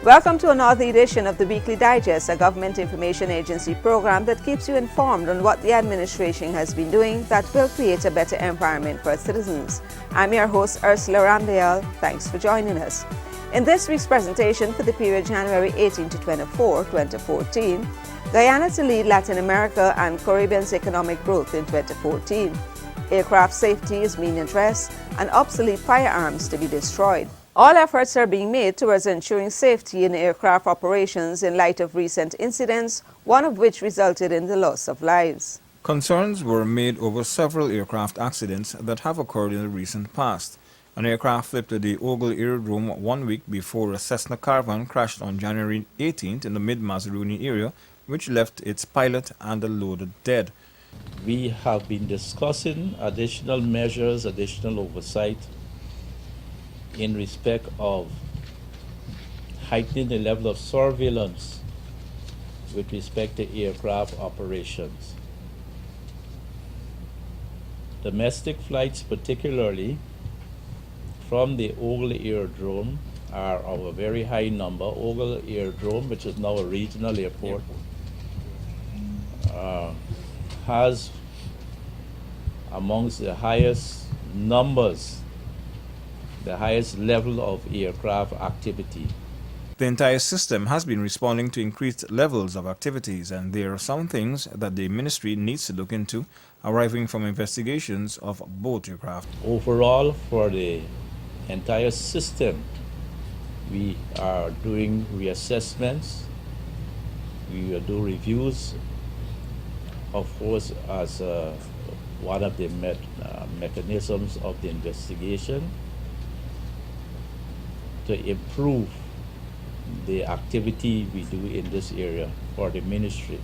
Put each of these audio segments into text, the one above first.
Welcome to another edition of the Weekly Digest, a government information agency program that keeps you informed on what the administration has been doing that will create a better environment for citizens. I'm your host, Ursula Ramdale. Thanks for joining us. In this week's presentation for the period January 18 to 24, 2014, Guyana to lead Latin America and Caribbean's economic growth in 2014. Aircraft safety is being addressed and obsolete firearms to be destroyed. All efforts are being made towards ensuring safety in aircraft operations in light of recent incidents, one of which resulted in the loss of lives. Concerns were made over several aircraft accidents that have occurred in the recent past. An aircraft flipped at the Ogle Aerodrome 1 week before a Cessna Caravan crashed on January 18th in the mid-Mazaruni area, which left its pilot and the loader dead. We have been discussing additional measures, additional oversight in respect of heightening the level of surveillance with respect to aircraft operations. Domestic flights, particularly from the Ogle Aerodrome, are of a very high number. Ogle Aerodrome, which is now a regional airport, has amongst the highest numbers, the highest level of aircraft activity. The entire system has been responding to increased levels of activities, and there are some things that the ministry needs to look into, arising from investigations of both aircraft. Overall, for the entire system, we are doing reassessments, we will do reviews, of course, as one of the mechanisms of the investigation to improve the activity we do in this area for the ministry.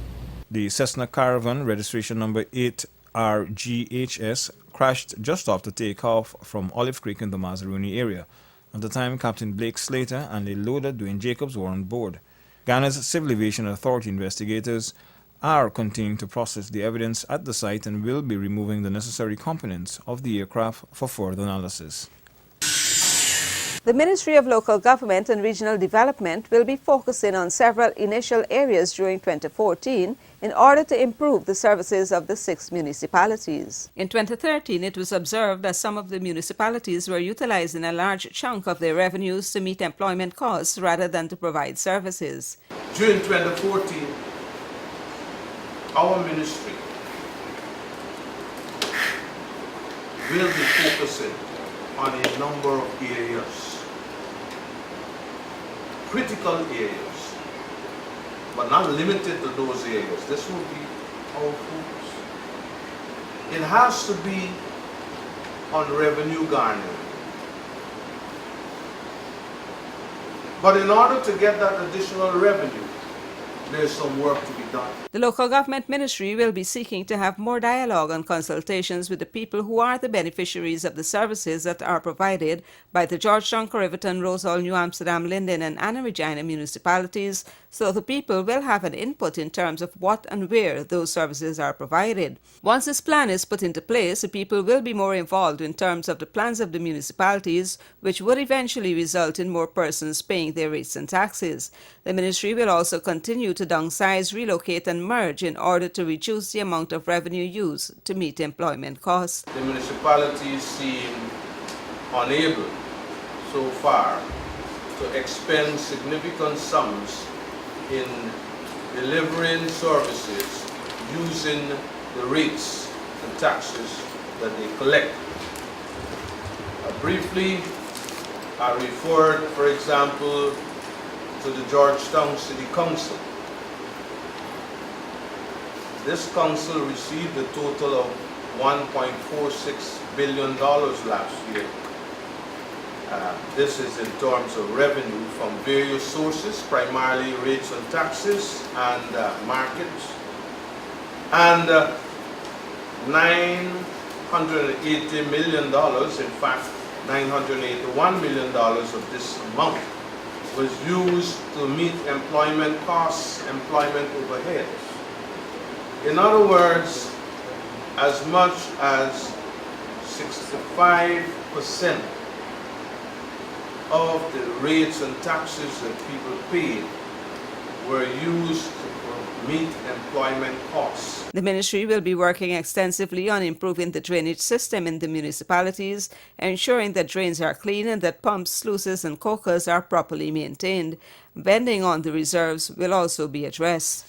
The Cessna Caravan, registration number 8RGHS, crashed just after takeoff from Olive Creek in the Mazaruni area. At the time, Captain Blake Slater and the loader Dwayne Jacobs were on board. Ghana's Civil Aviation Authority investigators are continuing to process the evidence at the site and will be removing the necessary components of the aircraft for further analysis. The Ministry of Local Government and Regional Development will be focusing on several initial areas during 2014 in order to improve the services of the 6 municipalities. In 2013, it was observed that some of the municipalities were utilizing a large chunk of their revenues to meet employment costs rather than to provide services. During 2014, our ministry will be focusing on a number of areas, critical areas, but not limited to those areas. This will be our focus. It has to be on revenue garnering. But in order to get that additional revenue, there's some work to be done. The Local Government Ministry will be seeking to have more dialogue and consultations with the people who are the beneficiaries of the services that are provided by the Georgetown, Corriverton, Rosehall, New Amsterdam, Linden and Anna Regina municipalities, so the people will have an input in terms of what and where those services are provided. Once this plan is put into place, the people will be more involved in terms of the plans of the municipalities, which would eventually result in more persons paying their rates and taxes. The ministry will also continue to downsize, relocate and merge in order to reduce the amount of revenue used to meet employment costs. The municipalities seem unable so far to expend significant sums in delivering services using the rates and taxes that they collect. Briefly, I referred, for example, to the Georgetown City Council. This council received a total of $1.46 billion last year. This is in terms of revenue from various sources, primarily rates and taxes and markets. And $980 million, in fact, $981 million of this amount was used to meet employment costs, employment overheads. In other words, as much as 65% of the rates and taxes that people paid were used to meet employment costs. The ministry will be working extensively on improving the drainage system in the municipalities, ensuring that drains are clean and that pumps, sluices and cokers are properly maintained. Vending on the reserves will also be addressed.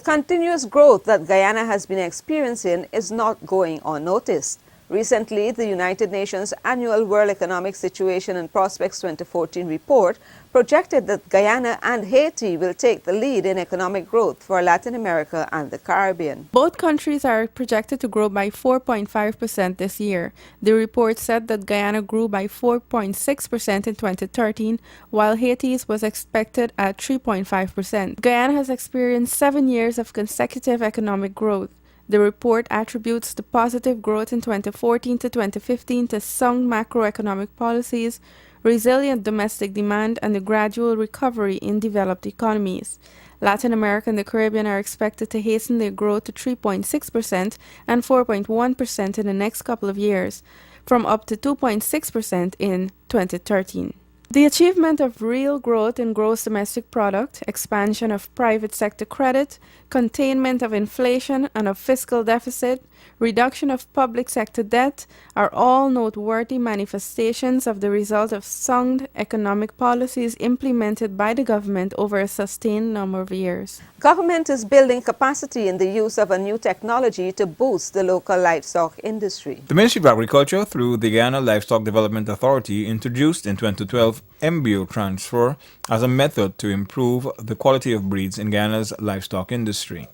Continuous growth that Guyana has been experiencing is not going unnoticed. Recently, the United Nations Annual World Economic Situation and Prospects 2014 report projected that Guyana and Haiti will take the lead in economic growth for Latin America and the Caribbean. Both countries are projected to grow by 4.5% this year. The report said that Guyana grew by 4.6% in 2013, while Haiti's was expected at 3.5%. Guyana has experienced 7 years of consecutive economic growth. The report attributes the positive growth in 2014 to 2015 to sound macroeconomic policies, resilient domestic demand, and the gradual recovery in developed economies. Latin America and the Caribbean are expected to hasten their growth to 3.6% and 4.1% in the next couple of years, from up to 2.6% in 2013. The achievement of real growth in gross domestic product, expansion of private sector credit, containment of inflation and of fiscal deficit, reduction of public sector debt are all noteworthy manifestations of the result of sound economic policies implemented by the government over a sustained number of years. Government is building capacity in the use of a new technology to boost the local livestock industry. The Ministry of Agriculture, through the Guyana Livestock Development Authority, introduced in 2012 embryo transfer as a method to improve the quality of breeds in Guyana's livestock industry.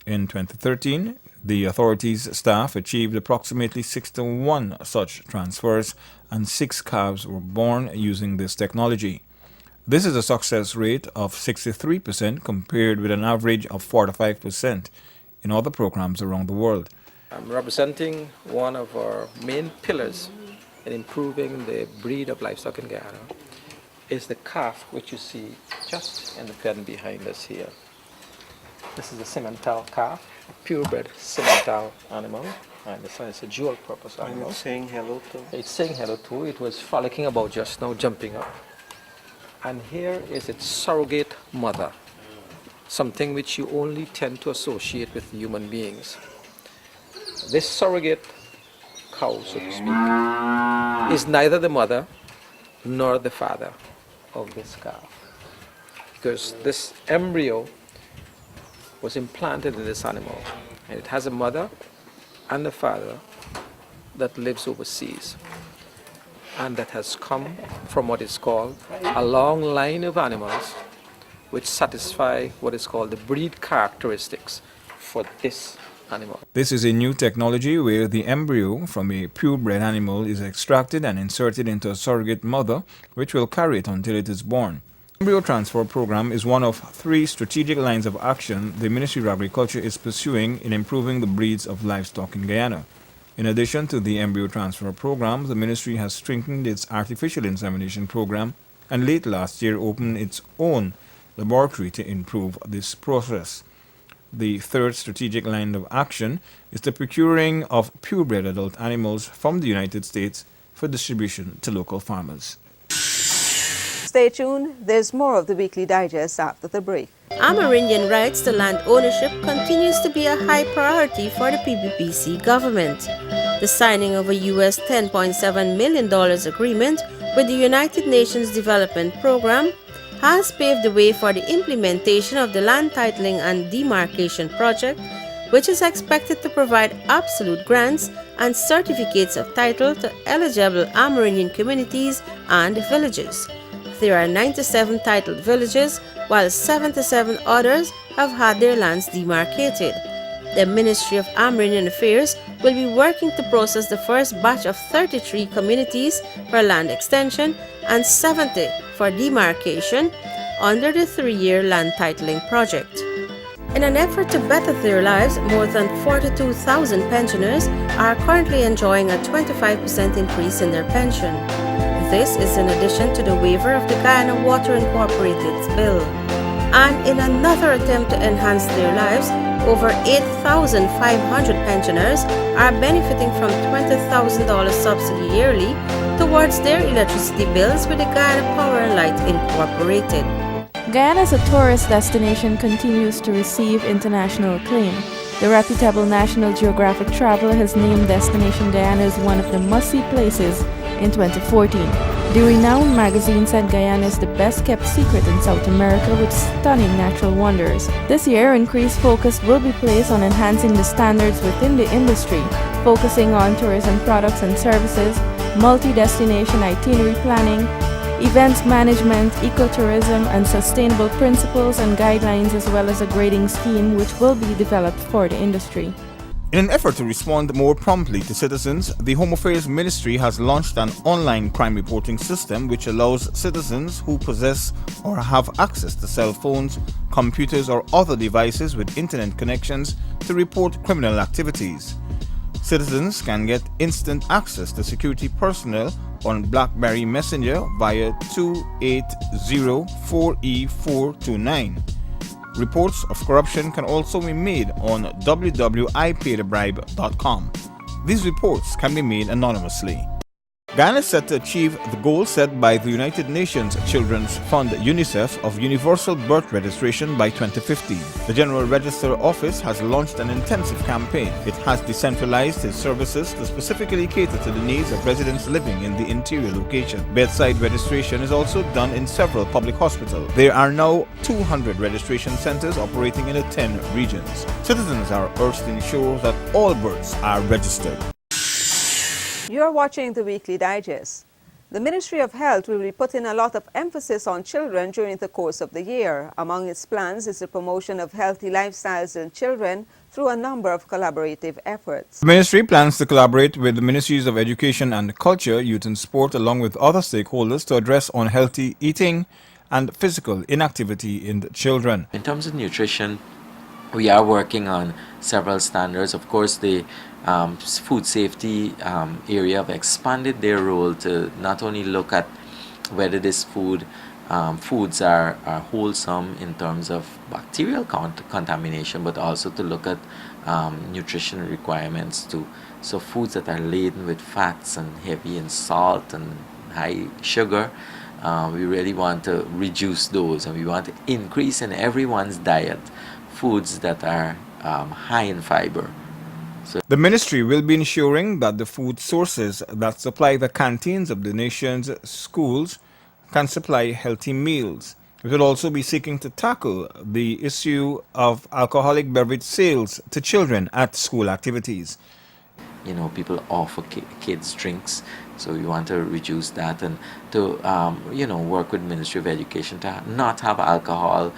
In 2013, the authority's staff achieved approximately 61 such transfers, and 6 calves were born using this technology. This is a success rate of 63% compared with an average of 45% in other programs around the world. I'm representing one of our main pillars in improving the breed of livestock in Guyana is the calf which you see just in the pen behind us here. This is a Simmental calf, a purebred Simmental animal, and this one is a dual purpose animal. It's saying hello to. It's saying hello too. It was frolicking about just now, jumping up. And here is its surrogate mother, something which you only tend to associate with human beings. This surrogate cow, so to speak, is neither the mother nor the father of this calf, because this embryo was implanted in this animal, and it has a mother and a father that lives overseas, and that has come from what is called a long line of animals which satisfy what is called the breed characteristics for this animal. This is a new technology where the embryo from a purebred animal is extracted and inserted into a surrogate mother, which will carry it until it is born. The embryo transfer program is one of 3 strategic lines of action the Ministry of Agriculture is pursuing in improving the breeds of livestock in Guyana. In addition to the embryo transfer program, the ministry has strengthened its artificial insemination program and late last year opened its own laboratory to improve this process. The 3rd strategic line of action is the procuring of purebred adult animals from the United States for distribution to local farmers. Stay tuned, there's more of the Weekly Digest after the break. Amerindian rights to land ownership continues to be a high priority for the PPPC government. The signing of a US $10.7 million agreement with the United Nations Development Program has paved the way for the implementation of the Land Titling and Demarcation Project, which is expected to provide absolute grants and certificates of title to eligible Amerindian communities and villages. There are 97 titled villages, while 77 others have had their lands demarcated. The Ministry of Amerindian Affairs will be working to process the first batch of 33 communities for land extension and 70 for demarcation under the 3-year land titling project. In an effort to better their lives, more than 42,000 pensioners are currently enjoying a 25% increase in their pension. This is in addition to the waiver of the Guyana Water Incorporated's bill. And in another attempt to enhance their lives, over 8,500 pensioners are benefiting from $20,000 subsidy yearly towards their electricity bills with the Guyana Power and Light Incorporated. Guyana as a tourist destination continues to receive international acclaim. The reputable National Geographic Traveler has named Destination Guyana as one of the must-see places in 2014. The renowned magazine said Guyana is the best-kept secret in South America with stunning natural wonders. This year, increased focus will be placed on enhancing the standards within the industry, focusing on tourism products and services, multi-destination itinerary planning, events management, ecotourism, and sustainable principles and guidelines, as well as a grading scheme which will be developed for the industry. In an effort to respond more promptly to citizens, the Home Affairs Ministry has launched an online crime reporting system which allows citizens who possess or have access to cell phones, computers, or other devices with internet connections to report criminal activities. Citizens can get instant access to security personnel on BlackBerry Messenger via 280-4E429. Reports of corruption can also be made on www.ipaidbribe.com. These reports can be made anonymously. Guyana is set to achieve the goal set by the United Nations Children's Fund UNICEF of universal birth registration by 2015. The General Register Office has launched an intensive campaign. It has decentralized its services to specifically cater to the needs of residents living in the interior location. Bedside registration is also done in several public hospitals. There are now 200 registration centers operating in the 10 regions. Citizens are urged to ensure that all births are registered. You are watching the Weekly Digest. The Ministry of Health will be putting a lot of emphasis on children during the course of the year. Among its plans is the promotion of healthy lifestyles in children through a number of collaborative efforts. The ministry plans to collaborate with the Ministries of Education and Culture, Youth and Sport, along with other stakeholders to address unhealthy eating and physical inactivity in the children. In terms of nutrition, we are working on several standards. Of course, the food safety area have expanded their role to not only look at whether this foods are wholesome in terms of bacterial contamination, but also to look at nutritional requirements too. So foods that are laden with fats and heavy in salt and high sugar, we really want to reduce those, and we want to increase in everyone's diet foods that are high in fiber. The ministry will be ensuring that the food sources that supply the canteens of the nation's schools can supply healthy meals. It will also be seeking to tackle the issue of alcoholic beverage sales to children at school activities. You know, people offer kids drinks, so we want to reduce that and to, work with Ministry of Education to not have alcohol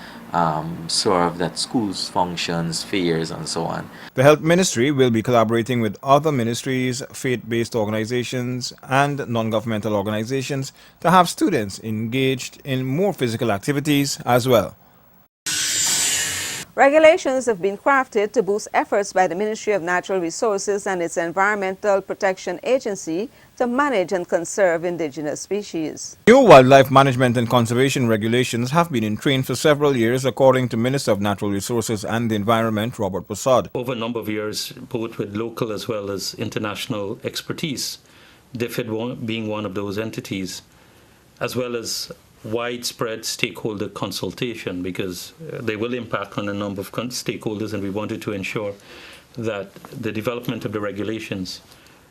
served at schools, functions, fairs, and so on. The Health Ministry will be collaborating with other ministries, faith-based organizations, and non-governmental organizations to have students engaged in more physical activities as well. Regulations have been crafted to boost efforts by the Ministry of Natural Resources and its Environmental Protection Agency to manage and conserve indigenous species. New wildlife management and conservation regulations have been in train for several years, according to Minister of Natural Resources and the Environment, Robert Prasad. Over a number of years, both with local as well as international expertise, DFID being one of those entities, as well as widespread stakeholder consultation, because they will impact on a number of stakeholders, and we wanted to ensure that the development of the regulations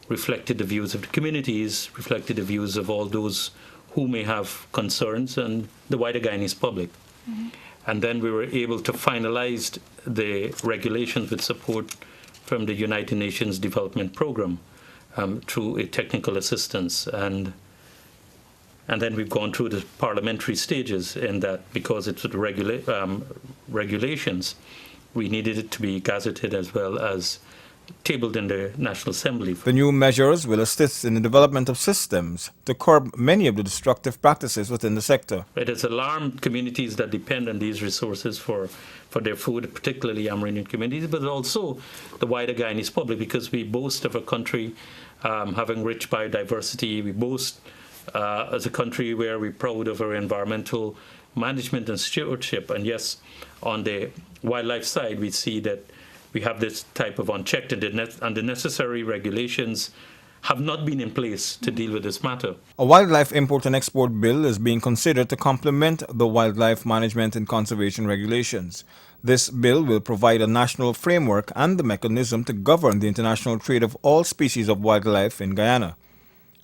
reflected the views of the communities, reflected the views of all those who may have concerns, and the wider Guyanese public. Mm-hmm. And then we were able to finalize the regulations with support from the United Nations Development Program through a technical assistance. And then we've gone through the parliamentary stages in that, because it's the regulations, we needed it to be gazetted as well as tabled in the National Assembly. The new measures will assist in the development of systems to curb many of the destructive practices within the sector. It has alarmed communities that depend on these resources for their food, particularly Amerindian communities, but also the wider Guyanese public, because we boast of a country having rich biodiversity. We boast as a country where we're proud of our environmental management and stewardship. And yes, on the wildlife side, we see that we have this type of unchecked, and the necessary regulations have not been in place to deal with this matter. A wildlife import and export bill is being considered to complement the wildlife management and conservation regulations. This bill will provide a national framework and the mechanism to govern the international trade of all species of wildlife in Guyana.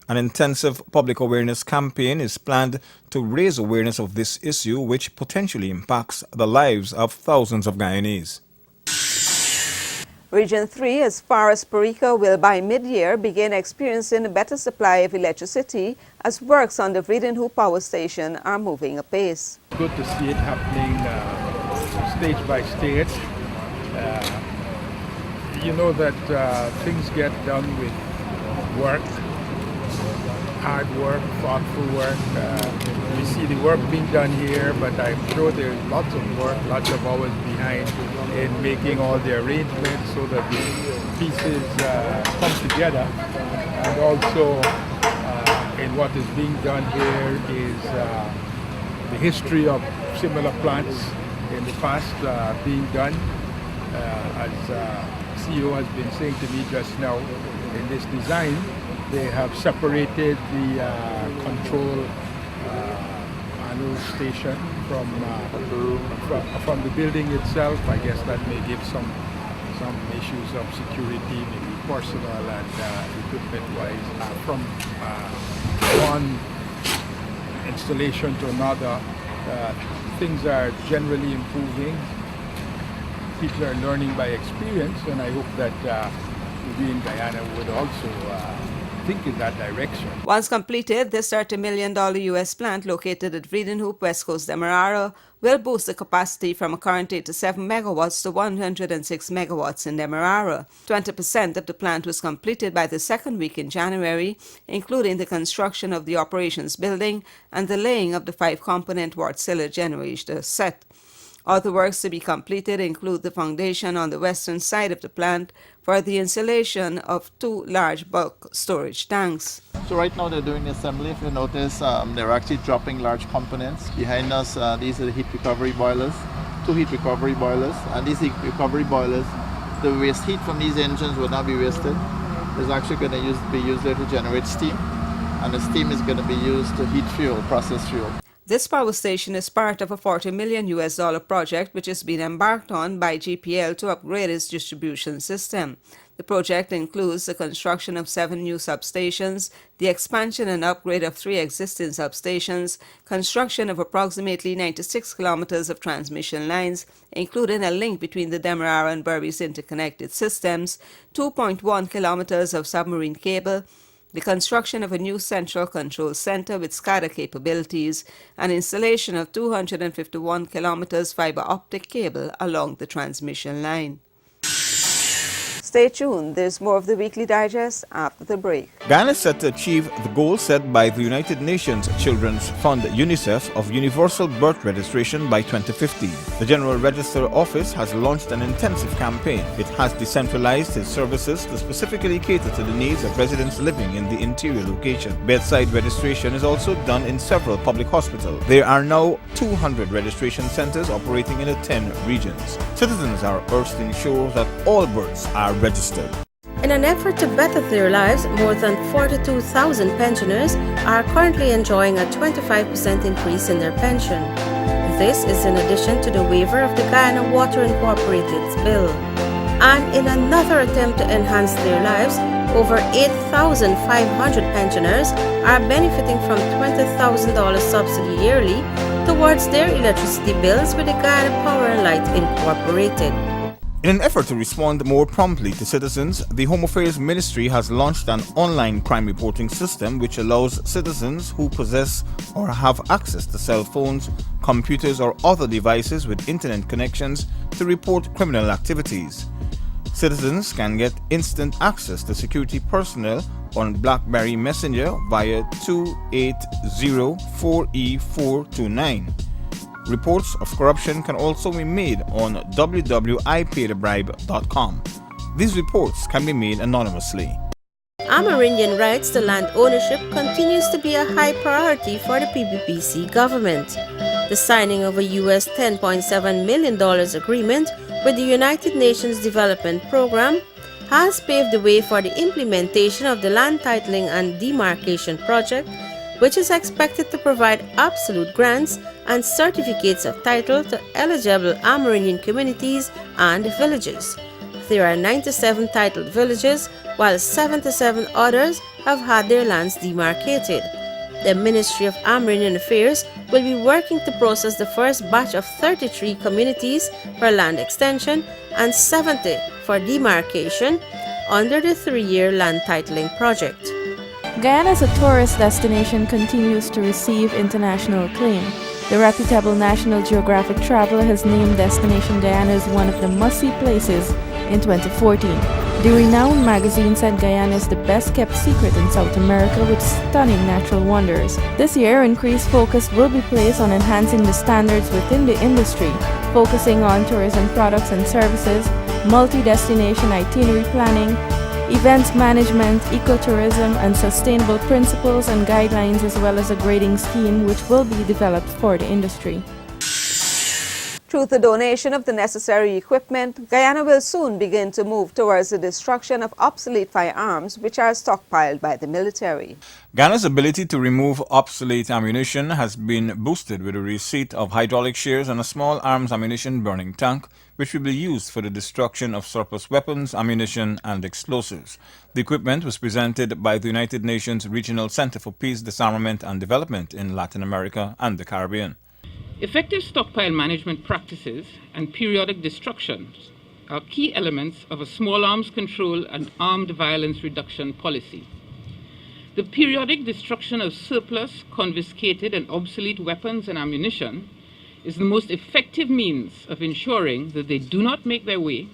An intensive public awareness campaign is planned to raise awareness of this issue, which potentially impacts the lives of thousands of Guyanese. Region 3, as far as Perico, will by mid-year begin experiencing a better supply of electricity as works on the Vredenhoek Power Station are moving apace. Good to see it happening stage by stage. You know that things get done with work, hard work, thoughtful work. We see the work being done here, but I'm sure there's lots of work, lots of hours behind in making all the arrangements so that the pieces come together. And also in what is being done here is the history of similar plants in the past being done. As CEO has been saying to me just now, in this design, they have separated the control anode station from the building itself. I guess that may give some issues of security, maybe personal and equipment-wise. From one installation to another, things are generally improving. People are learning by experience, and I hope that we in Guyana would also think in that direction. Once completed, this $30 million U.S. plant located at Vredenhoek, West Coast Demerara, will boost the capacity from a current 87 megawatts to 106 megawatts in Demerara. 20% of the plant was completed by the second week in January, including the construction of the operations building and the laying of the 5-component Wärtsilä generator set. Other works to be completed include the foundation on the western side of the plant for the installation of 2 large bulk storage tanks. So right now they're doing the assembly. If you notice, they're actually dropping large components. Behind us, these are the heat recovery boilers, 2 heat recovery boilers. And these heat recovery boilers, the waste heat from these engines will not be wasted. It's actually going to be used there to generate steam. And the steam is going to be used to heat fuel, process fuel. This power station is part of a $40 million US project which has been embarked on by GPL to upgrade its distribution system. The project includes the construction of 7 new substations, the expansion and upgrade of 3 existing substations, construction of approximately 96 kilometers of transmission lines, including a link between the Demerara and Berbice interconnected systems, 2.1 kilometers of submarine cable, the construction of a new central control center with SCADA capabilities, and installation of 251 kilometers fiber optic cable along the transmission line. Stay tuned. There's more of the Weekly Digest after the break. Guyana is set to achieve the goal set by the United Nations Children's Fund UNICEF of universal birth registration by 2015. The General Register Office has launched an intensive campaign. It has decentralized its services to specifically cater to the needs of residents living in the interior location. Bedside registration is also done in several public hospitals. There are now 200 registration centers operating in 10 regions. Citizens are urged to ensure that all births are registered. In an effort to better their lives, more than 42,000 pensioners are currently enjoying a 25% increase in their pension. This is in addition to the waiver of the Guyana Water Incorporated's bill. And in another attempt to enhance their lives, over 8,500 pensioners are benefiting from $20,000 subsidy yearly towards their electricity bills with the Guyana Power and Light Incorporated. In an effort to respond more promptly to citizens, the Home Affairs Ministry has launched an online crime reporting system which allows citizens who possess or have access to cell phones, computers, or other devices with internet connections to report criminal activities. Citizens can get instant access to security personnel on BlackBerry Messenger via 280-4E429. Reports of corruption can also be made on www.ipaidthebribe.com. These reports can be made anonymously. Amerindian rights to land ownership continues to be a high priority for the PBPC government. The signing of a US $10.7 million agreement with the United Nations Development Program has paved the way for the implementation of the Land Titling and Demarcation Project, which is expected to provide absolute grants and certificates of title to eligible Amerindian communities and villages. There are 97 titled villages, while 77 others have had their lands demarcated. The Ministry of Amerindian Affairs will be working to process the first batch of 33 communities for land extension and 70 for demarcation under the 3-year land titling project. Guyana as a tourist destination continues to receive international acclaim. The reputable National Geographic Traveler has named Destination Guyana as one of the must-see places in 2014. The renowned magazine said Guyana is the best-kept secret in South America with stunning natural wonders. This year, increased focus will be placed on enhancing the standards within the industry, focusing on tourism products and services, multi-destination itinerary planning, events management, ecotourism, and sustainable principles and guidelines, as well as a grading scheme which will be developed for the industry. Through the donation of the necessary equipment, Guyana will soon begin to move towards the destruction of obsolete firearms which are stockpiled by the military. Guyana's ability to remove obsolete ammunition has been boosted with the receipt of hydraulic shears and a small arms ammunition burning tank, which will be used for the destruction of surplus weapons, ammunition, and explosives. The equipment was presented by the United Nations Regional Center for Peace, Disarmament, and Development in Latin America and the Caribbean. Effective stockpile management practices and periodic destructions are key elements of a small arms control and armed violence reduction policy. The periodic destruction of surplus, confiscated, and obsolete weapons and ammunition is the most effective means of ensuring that they do not make their way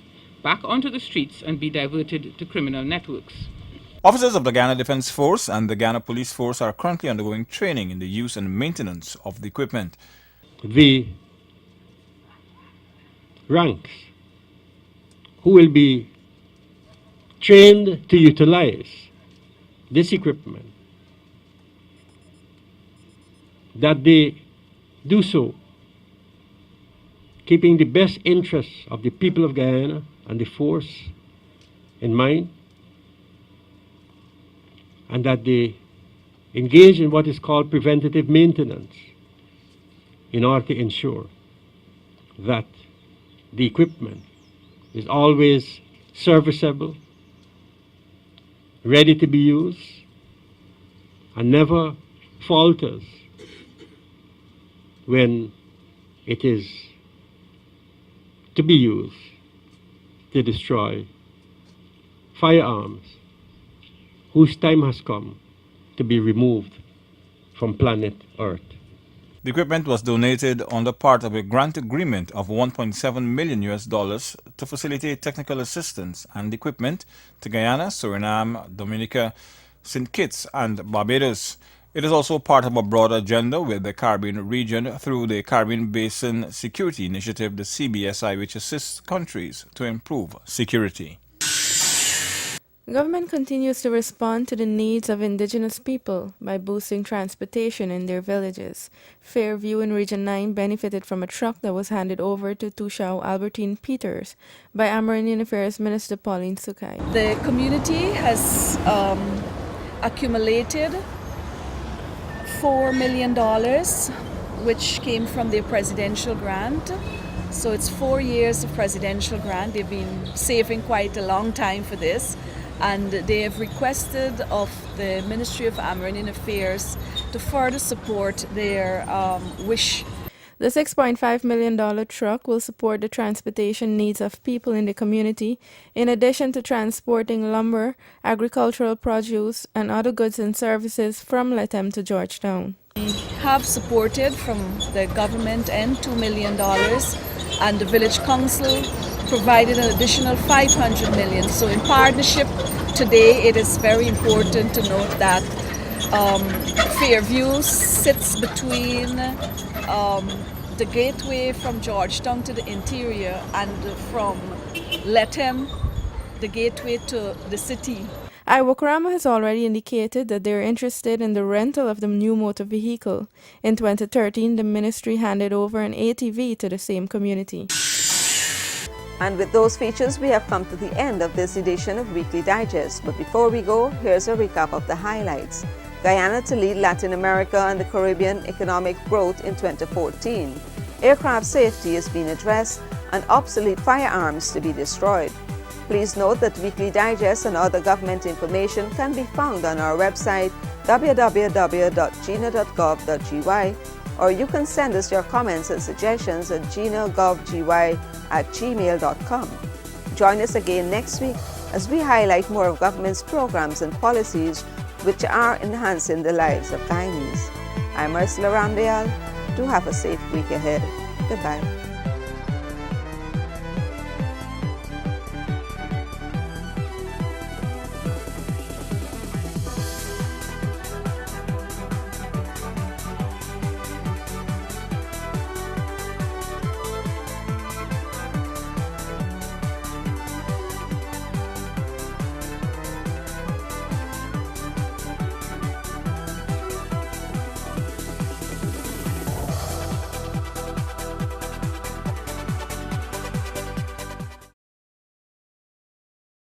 back onto the streets and be diverted to criminal networks. Officers of the Guyana Defense Force and the Guyana Police Force are currently undergoing training in the use and maintenance of the equipment. The ranks who will be trained to utilize this equipment, that they do so keeping the best interests of the people of Guyana and the force in mind, and that they engage in what is called preventative maintenance in order to ensure that the equipment is always serviceable, ready to be used, and never falters when it is to be used to destroy firearms whose time has come to be removed from planet Earth. The equipment was donated under part of a grant agreement of $1.7 million to facilitate technical assistance and equipment to Guyana, Suriname, Dominica, St. Kitts, and Barbados. It is also part of a broader agenda with the Caribbean region through the Caribbean Basin Security Initiative, the CBSI, which assists countries to improve security. Government continues to respond to the needs of indigenous people by boosting transportation in their villages. Fairview in Region 9 benefited from a truck that was handed over to Tushau Albertine Peters by Amerindian Affairs Minister Pauline Sukai. The community has accumulated $4 million, which came from their presidential grant. So it's 4 years of presidential grant. They've been saving quite a long time for this. And they have requested of the Ministry of Amerindian Affairs to further support their wish. The $6.5 million truck will support the transportation needs of people in the community, in addition to transporting lumber, agricultural produce, and other goods and services from Lethem to Georgetown. We have supported from the government end $2 million, and the Village Council provided an additional $500 million. So in partnership today, it is very important to note that Fairview sits between the gateway from Georgetown to the interior and from Lethem, the gateway to the city. Iwokrama has already indicated that they are interested in the rental of the new motor vehicle. In 2013, the ministry handed over an ATV to the same community. And with those features, we have come to the end of this edition of Weekly Digest. But before we go, here's a recap of the highlights. Guyana to lead Latin America and the Caribbean economic growth in 2014. Aircraft safety is being addressed and obsolete firearms to be destroyed. Please note that Weekly Digest and other government information can be found on our website www.gina.gov.gy, or you can send us your comments and suggestions at gina.govgy@gmail.com. Join us again next week as we highlight more of government's programs and policies which are enhancing the lives of Guyanese. I'm Ursula Ramdayal. Do have a safe week ahead. Goodbye.